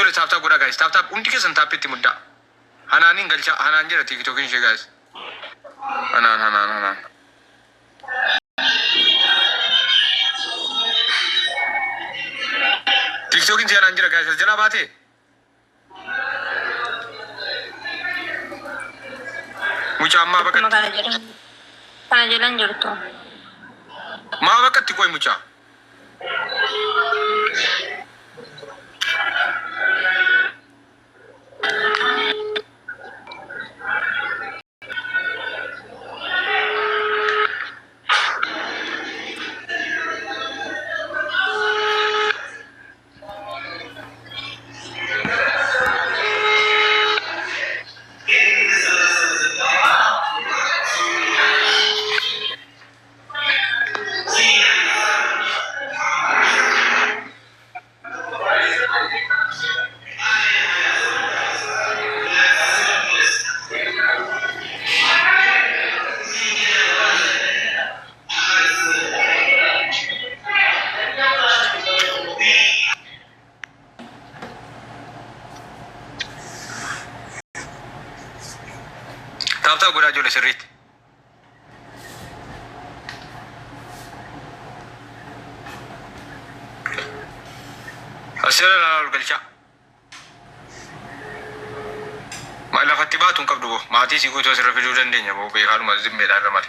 Jole taaptaa godhaa guys. Taaptaa hundi keessan taappitti muddaa. Hanaaniin galcha hanaan jira TikTokin ishee guys. Hanaan. TikTokin ishee hanaan jira guys. Jalaa baatee. Mucaa ammaa bakkatti. Kana jalan jirtu. Maa bakkatti qoy mucaa. Taaptaa godhaa jole sirriitti. Asirra laalaa ol galchaa. Lafatti baatuun qabdu boo maatii si guutuu asirra fiduu dandeenya boo beekaadhuma zimmeedhaan irra male.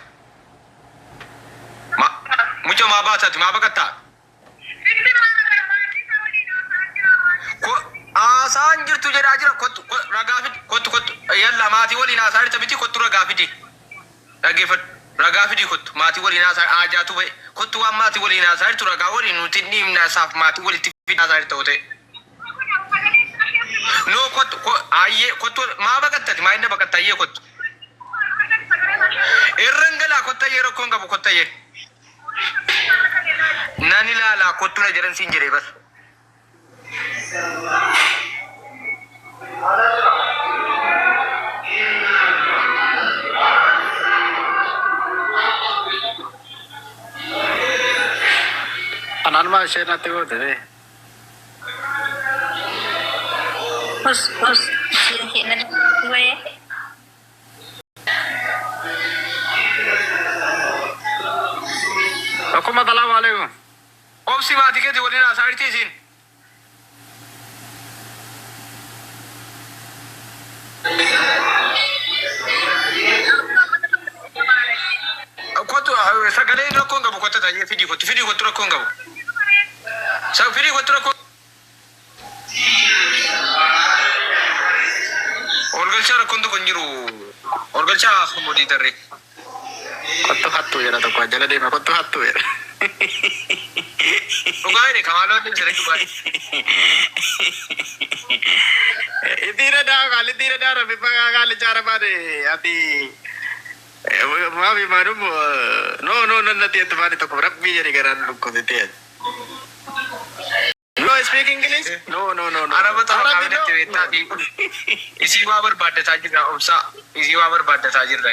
Mucha maa baataati maa baqattaa? Haasaan jirtu jedhaa jira kottu ragaa fidi kottu yalla maatii waliin haasaa jirta miti kottu ragaa fidi dhaggeeffadhu ragaa fidi kottu maatii waliin haasaa aajaatu ba'e kottu waan maatii waliin haasaa jirtu ragaa waliin nuti ni himna isaaf maatii walitti fidi haasaa jirta ta'e. No kottu ayyee kottu maa baqattati maa inni baqatta ayyee kottu. Irran galaa kottayyee rakkoon qabu kottayyee. Nani laalaa kottu na jedhan siin jedhee bas. Ananma share natti godhe. Us hinan gue. Assalamu alaikum. Obsi maatii keetii waliin haasaa jirti isiin. Kottu sagaleen rakkoon qabu kotta taa'ee fidii kottu rakkoon qabu. Fidii kottu rakkoon. Olgalchaa rakkoon tokko hin jiru. Olgalchaa modii tarree. Kottu hattuu jedha tokko jala deema kottu hattuu jedha. Dhugaa jedhe kamaaloo hin jireenya dhugaa. Itira daa rabi kali cara baade ati maaf imaanum no natti etfaani tokko rabbii jedhe garaan lukkutite. No speak English? No. Araba ta'uu qabeetti beektaati. Isii waa barbaaddataa jirra obsaa. Isii waa barbaaddataa jirra.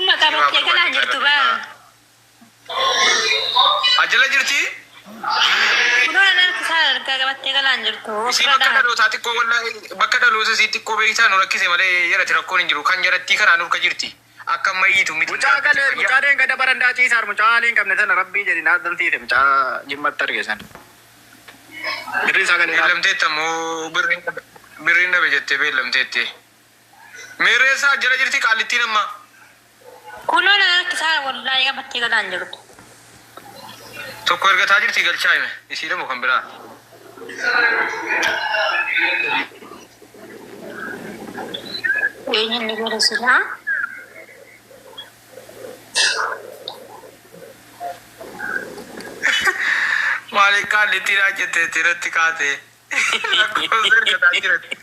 Maqaa bakkee galaan jirtu baa. Ajala jirti? Kunoo nan kisaa argaa bakkee galaan jirtu. Isii bakka dhalootaa xiqqoo bakka dhaloota isii xiqqoo beektaa nu rakkise malee jedhati rakkoon hin jiru. Kan jedhattii kanaan urka jirti. Akka mayyiitu miti. Mucaa deen gada barandaa ciisaar mucaa haaliin qabne sana rabbii jedhi naaf daltiite mucaa jimmatti argesan. Birrii sagalee beellamteetta moo birriin dhabe jettee beellamteetti. Meerreessaa jala jirti qaallittiin amma. Kunoo nan kisaa wallaayee bakkee galaan jirtu. Tokko ergataa jirti galchaa hime. Isii dhamoo kan biraa. Eenyuun ni godha silaa? Maaliif qaallittiidhaa jettee irratti kaatee. Lakkoofsa ergataa jirti.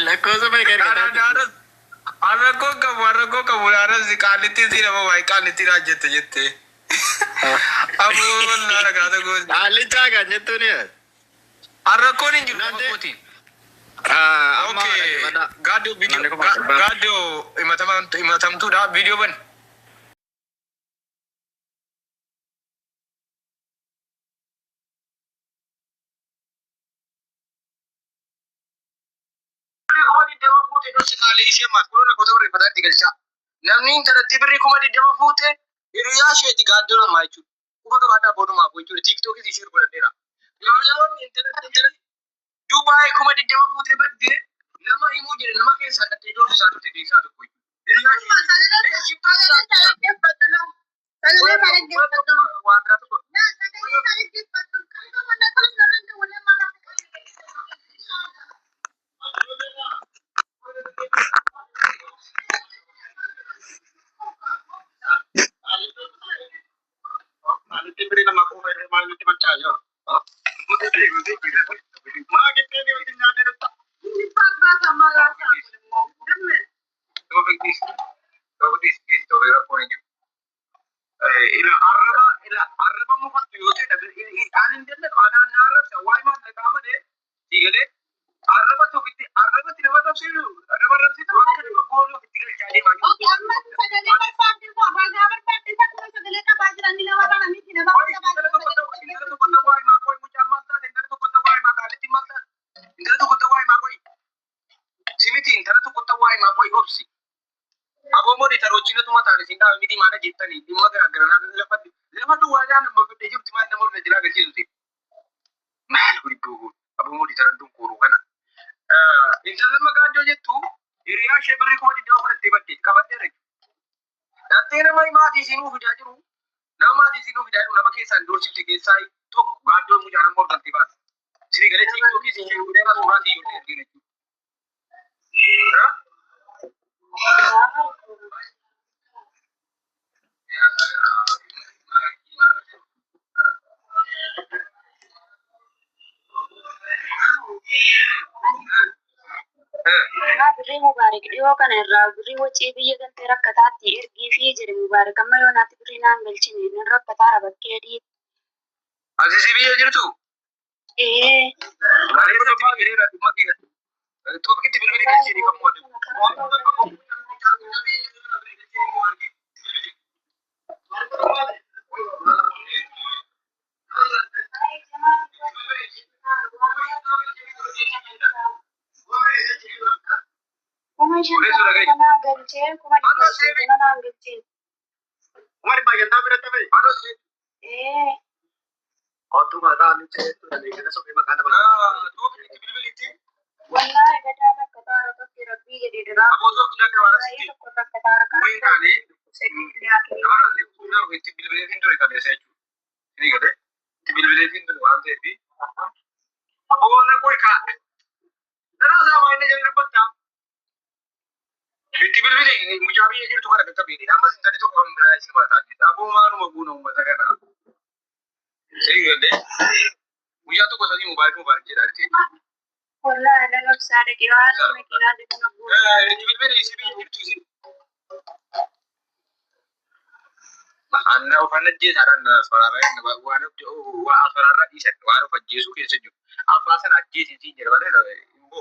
lakkoofsa meeqa ergataa? Harrakkoo qabu haarasi qaallittiin si nama waa'ee qaallittiidhaa jette. Aboo wallaa dhagaata gooti. Haallichaa kan jettuun harrakkoon hin jiru nama kooti. Gaaddoo himatamtuudha viidiyoo ban. diddama fuute dhoksi qaalee ishee maatkuloona gosa barreeffataatti galchaa. Namni intalatti birrii 20 fuute hiriyaa isheeti gaaddoo namaa jechuudha. Kuba gabaadhaa boodumaaf jechuudha. Tiiktookis ishee godhadheera. Yaa'u intalatti Dubaay 20 fuute baddee nama himuu jedhe nama keessaa dhattee iddoo isaa tutte keessaa tokko. Hiriyaa isheeti. Waan biraa tokko. Birrii Mubaarak dhiyoo kana irraa birrii wacii biyya galtee rakkataatti ergii fi jedhe Mubaarak amma yoonaatti birrii naan galchine nan rakkataara bakkee dhii. Asii biyya jirtu? Tookitti bilbili galchini kan moodu. Anna uffanna ajjeesaadhaan soraarraa waan soraarraa dhiisan waan of ajjeesuu keessa jiru. Abbaa sana ajjeesiitiin jedha malee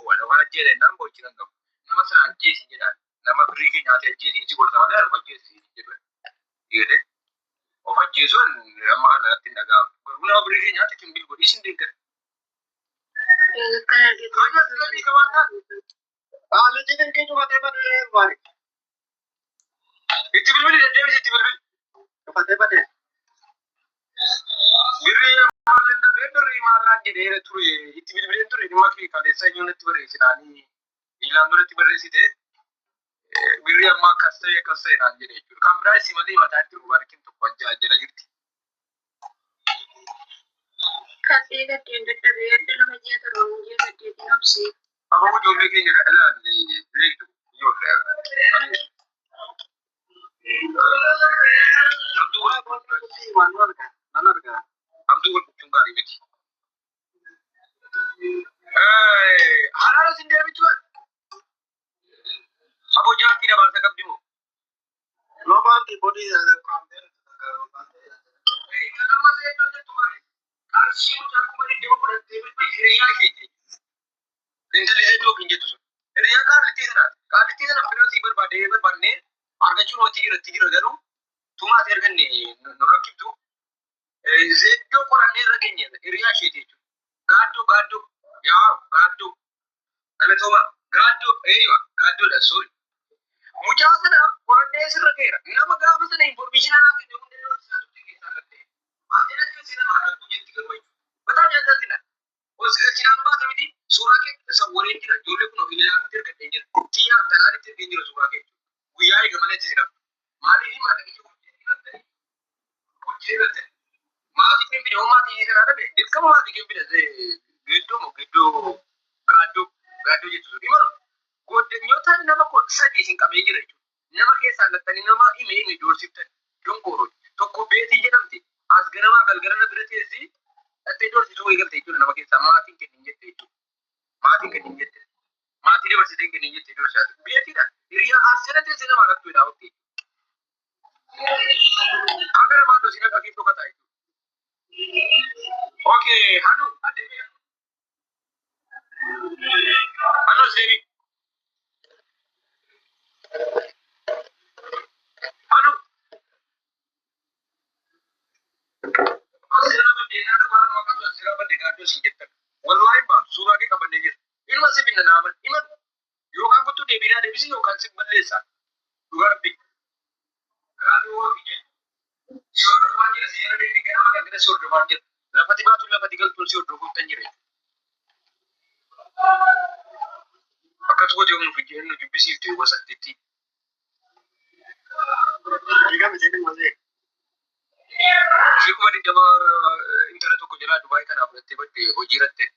waan uffanna ajjeesa innaan bochi kan qabu. Nama sana ajjeesii jedhaan nama birrii kee nyaatee ajjeesiin si godhata malee of ajjeesii jedha. Dhiirri of ajjeesuun amma kana irratti hin dhaga'amu. Garuu nama birrii kee nyaatee kan bilgodhi isin deeggara. Itti bilbili deddeebisi itti bilbili. Birrii maallaan jedhee ture itti bilbileen ture dhimma kee kaleessa itti barreessinaanii ilaan duratti barreessite birrii amma akkas ta'e naan jedhe jechuudha. Kan biraa isii malee mataatti Mubaarakiin tokko jala jirti. Kaffee gaddeen dadhabee adda lama ji'a torba ji'a saddeetiin obsee. Amma ijoollee keenya ilaalle beektu ijoollee. Abdul gochuun gaarii miti. Halaala sin deebitu aboo jaartii dabalata qabdi moo? Loomaatti bodii qarshii mucaa kuma dhibba fudhattee bitti hiriyaa keetii. Intalli hedduu ofiin jettu sun. Hiriyaa qaalittii sanaati. Qaalittii sana fedhasii barbaannee argachuun wanti jira garuu tumaati arganne nu rakkiftu. Zeddoo qorannee irra keenya hiriyaa isheeti jechuudha. Gaaddoo yaa gaaddoo dhalatooma Gaaddo gaaddoodha sori. Mucaa sana qorannee sirra geera. Nama gaafa sana information anaa kenne hundee yoo isaa tutti keessaa galte. Ati natti si nama argatu jetti garuu. Bataa jaallatina. Cinaan baasa miti suuraa kee isa waliin jira. Ijoollee kun ofii ilaaluutti argatee jira. Xiyyaa talaanitti argee jira suuraa kee. Guyyaa eegamanii itti sinama. Maaliif maatii kee hojii irratti maatii kee fide maatii kee sana dhabe. Dirqama maatii kee fide gidduu gaaddoo jettu imalu. Goddanyoota nama sadii isin qabee jira jechuudha. Nama keessaa gattanii nama himee doorsiftan dongooroo tokko beetii jedhamti. As ganamaa galgalana bira teessi dhattee doorsisuu eegalte jechuudha nama keessaa maatiin kennin jette jechuudha. Maatiin kennin jette. Maatii dabarsitee kennin jette doorsaati. Beetiidha. Hiriyaa as jala teessee nama argattu jedhaa waktii. Akka namaan dosina dhaqee tokkotaa jechuudha. Okay, hanu adeemee. Hanu seeni. Hanu. Asirra baddee nyaata waan maqaan asirra baddee gaaddoo siin jettan. Wallahi baatu suuraa kee qabannee jira. Ilma si binna naaman himan yookaan kuttuu deebiinaa deebisi yookaan si balleessaa. Dhugaa rabbi. Gaaddoo waa biyya. Si hordofaa jira si jala deebii ganama galgala si hordofaa jira. Lafati baatu lafati galtuun si hordofuun tan jira. Akka tokko deemuun fi jennu jibbisiiftuu wasattiitti. Kuma digdama intala tokko jalaa Dubaay kanaaf fudhattee badde hojii irratti